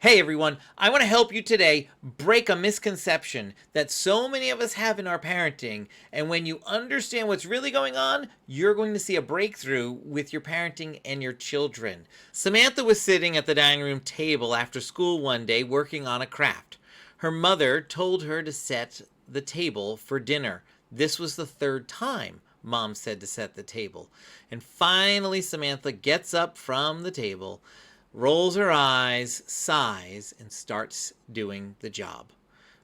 Hey everyone, I want to help you today break a misconception that so many of us have in our parenting. And when you understand what's really going on, you're going to see a breakthrough with your parenting and your children. Samantha was sitting at the dining room table after school one day working on a craft. Her mother told her to set the table for dinner. This was the third time Mom said to set the table. And finally, Samantha gets up from the table, rolls her eyes, sighs, and starts doing the job.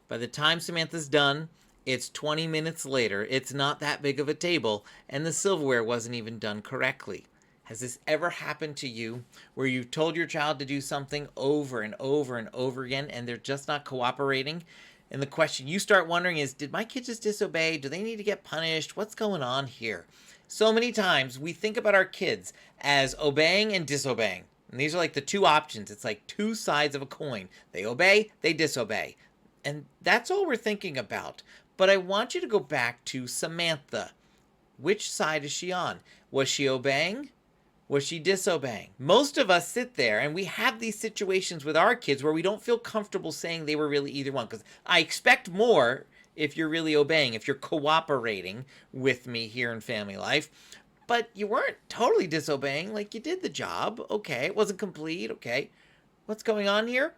By the time Samantha's done, it's 20 minutes later. It's not that big of a table, and the silverware wasn't even done correctly. Has this ever happened to you where you've told your child to do something over and over and over again and they're just not cooperating? And the question you start wondering is, did my kid just disobey? Do they need to get punished? What's going on here? So many times we think about our kids as obeying and disobeying. And these are like the two options. It's like two sides of a coin. They obey, they disobey. And that's all we're thinking about. But I want you to go back to Samantha. Which side is she on? Was she obeying? Was she disobeying? Most of us sit there and we have these situations with our kids where we don't feel comfortable saying they were really either one. Because I expect more if you're really obeying, if you're cooperating with me here in family life. But you weren't totally disobeying, like you did the job. Okay, it wasn't complete. Okay. What's going on here?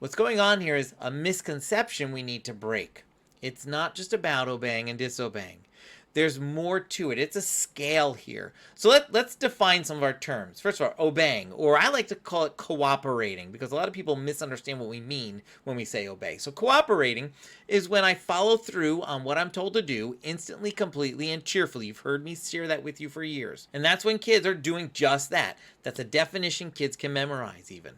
What's going on here is a misconception we need to break. It's not just about obeying and disobeying. There's more to it. It's a scale here. So let's define some of our terms. First of all, obeying, or I like to call it cooperating, because a lot of people misunderstand what we mean when we say obey. So cooperating is when I follow through on what I'm told to do instantly, completely, and cheerfully. You've heard me share that with you for years. And that's when kids are doing just that. That's a definition kids can memorize even.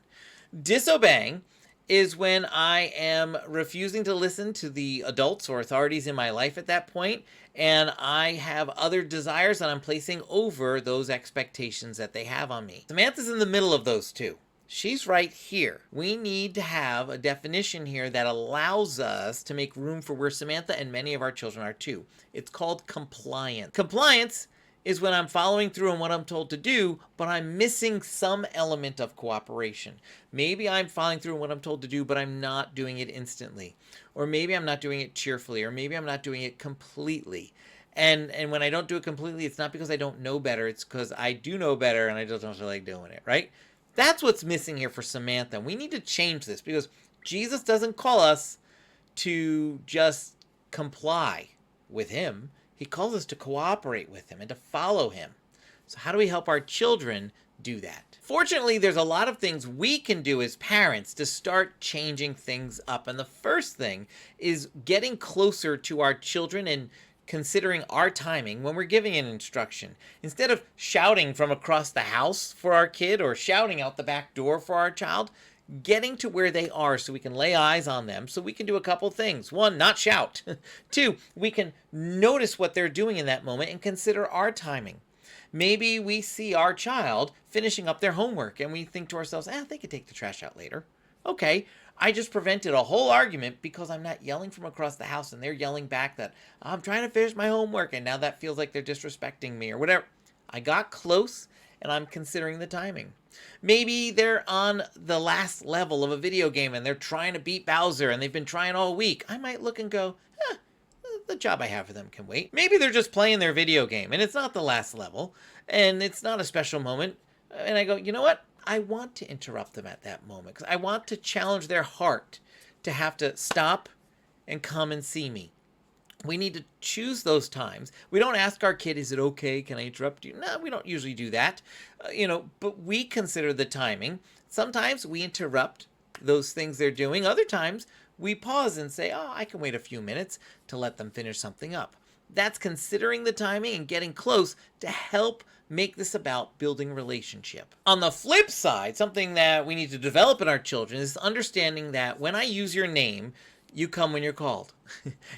Disobeying is when I am refusing to listen to the adults or authorities in my life at that point, and I have other desires that I'm placing over those expectations that they have on me. Samantha's in the middle of those two. She's right here. We need to have a definition here that allows us to make room for where Samantha and many of our children are too. It's called compliance. Compliance is when I'm following through on what I'm told to do, but I'm missing some element of cooperation. Maybe I'm following through on what I'm told to do, but I'm not doing it instantly. Or maybe I'm not doing it cheerfully, or maybe I'm not doing it completely. And when I don't do it completely, it's not because I don't know better, it's because I do know better and I just don't feel like doing it, right? That's what's missing here for Samantha. We need to change this because Jesus doesn't call us to just comply with him. He calls us to cooperate with him and to follow him. So how do we help our children do that? Fortunately, there's a lot of things we can do as parents to start changing things up. And the first thing is getting closer to our children and considering our timing when we're giving an instruction. Instead of shouting from across the house for our kid or shouting out the back door for our child, getting to where they are so we can lay eyes on them, so we can do a couple things. One, not shout. Two, we can notice what they're doing in that moment and consider our timing. Maybe we see our child finishing up their homework and we think to ourselves, they could take the trash out later. Okay, I just prevented a whole argument because I'm not yelling from across the house and they're yelling back that I'm trying to finish my homework and now that feels like they're disrespecting me or whatever. I got close and I'm considering the timing. Maybe they're on the last level of a video game and they're trying to beat Bowser and they've been trying all week. I might look and go, the job I have for them can wait. Maybe they're just playing their video game and it's not the last level and it's not a special moment. And I go, you know what? I want to interrupt them at that moment because I want to challenge their heart to have to stop and come and see me. We need to choose those times. We don't ask our kid, is it okay? Can I interrupt you? No, we don't usually do that. But we consider the timing. Sometimes we interrupt those things they're doing. Other times we pause and say, I can wait a few minutes to let them finish something up. That's considering the timing and getting close to help make this about building relationship. On the flip side, something that we need to develop in our children is understanding that when I use your name, you come when you're called.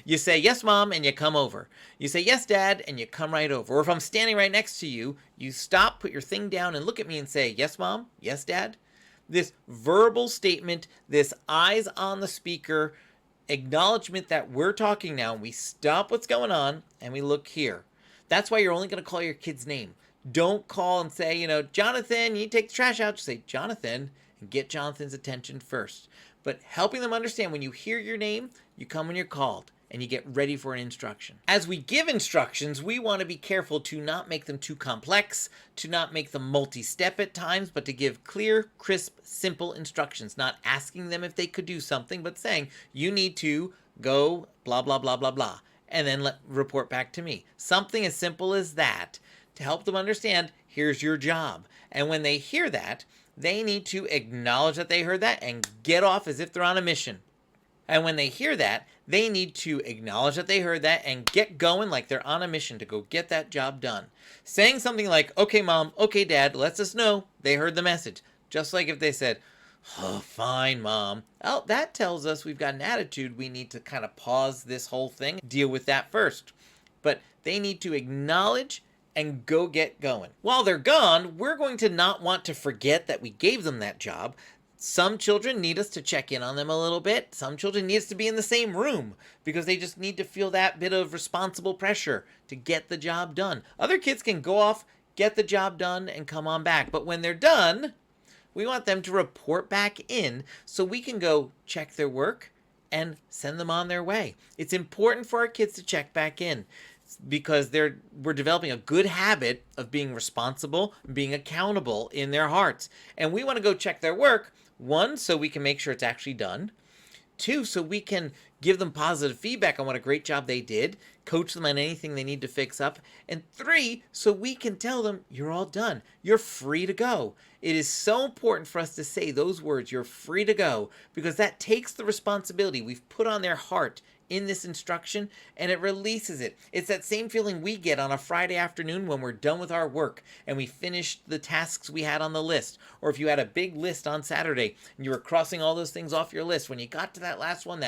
You say, yes, mom, and you come over. You say, yes, dad, and you come right over. Or if I'm standing right next to you, you stop, put your thing down, and look at me and say, yes, mom, yes, dad. This verbal statement, this eyes on the speaker, acknowledgement that we're talking now, we stop what's going on, and we look here. That's why you're only going to call your kid's name. Don't call and say, Jonathan, you need to take the trash out. Just say, Jonathan, and get Jonathan's attention first. But helping them understand when you hear your name, you come when you're called, and you get ready for an instruction. As we give instructions, we want to be careful to not make them too complex, to not make them multi-step at times, but to give clear, crisp, simple instructions, not asking them if they could do something, but saying, you need to go blah, blah, blah, blah, blah, and then report back to me. Something as simple as that to help them understand, here's your job. And when they hear that, they need to acknowledge that they heard that and get off as if they're on a mission. And when they hear that, they need to acknowledge that they heard that and get going like they're on a mission to go get that job done. Saying something like, okay, Mom, okay, Dad, lets us know they heard the message. Just like if they said, oh, fine, Mom. Well, that tells us we've got an attitude. We need to kind of pause this whole thing, deal with that first. But they need to acknowledge and go get going. While they're gone, we're going to not want to forget that we gave them that job. Some children need us to check in on them a little bit. Some children need us to be in the same room because they just need to feel that bit of responsible pressure to get the job done. Other kids can go off, get the job done, and come on back. But when they're done, we want them to report back in so we can go check their work and send them on their way. It's important for our kids to check back in because we're developing a good habit of being responsible, being accountable in their hearts. And we want to go check their work, one, so we can make sure it's actually done. Two, so we can give them positive feedback on what a great job they did, coach them on anything they need to fix up. And three, so we can tell them, you're all done. You're free to go. It is so important for us to say those words, you're free to go, because that takes the responsibility we've put on their heart in this instruction, and it releases it. It's that same feeling we get on a Friday afternoon when we're done with our work and we finished the tasks we had on the list. Or if you had a big list on Saturday and you were crossing all those things off your list, when you got to that last one,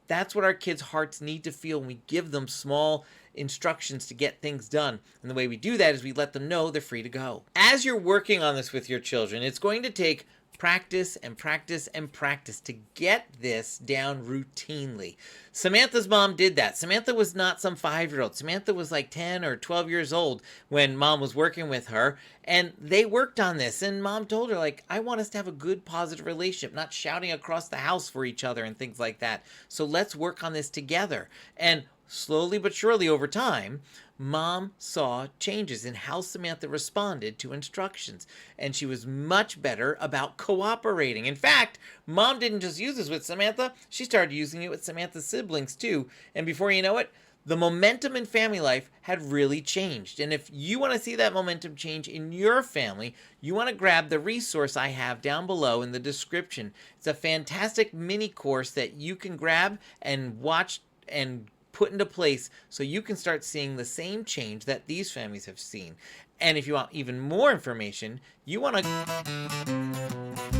that's what our kids' hearts need to feel when we give them small instructions to get things done. And the way we do that is we let them know they're free to go. As you're working on this with your children, it's going to take practice and practice and practice to get this down routinely. Samantha's mom did that. Samantha was not some 5-year-old. Samantha was like 10 or 12 years old when Mom was working with her, and they worked on this. And Mom told her, like, I want us to have a good, positive relationship, not shouting across the house for each other and things like that. So let's work on this together. And slowly but surely over time, Mom saw changes in how Samantha responded to instructions, and she was much better about cooperating. In fact, Mom didn't just use this with Samantha, she started using it with Samantha's siblings too, and before you know it, the momentum in family life had really changed. And if you want to see that momentum change in your family, you want to grab the resource I have down below in the description. It's a fantastic mini course that you can grab and watch and put into place so you can start seeing the same change that these families have seen. And if you want even more information, you want to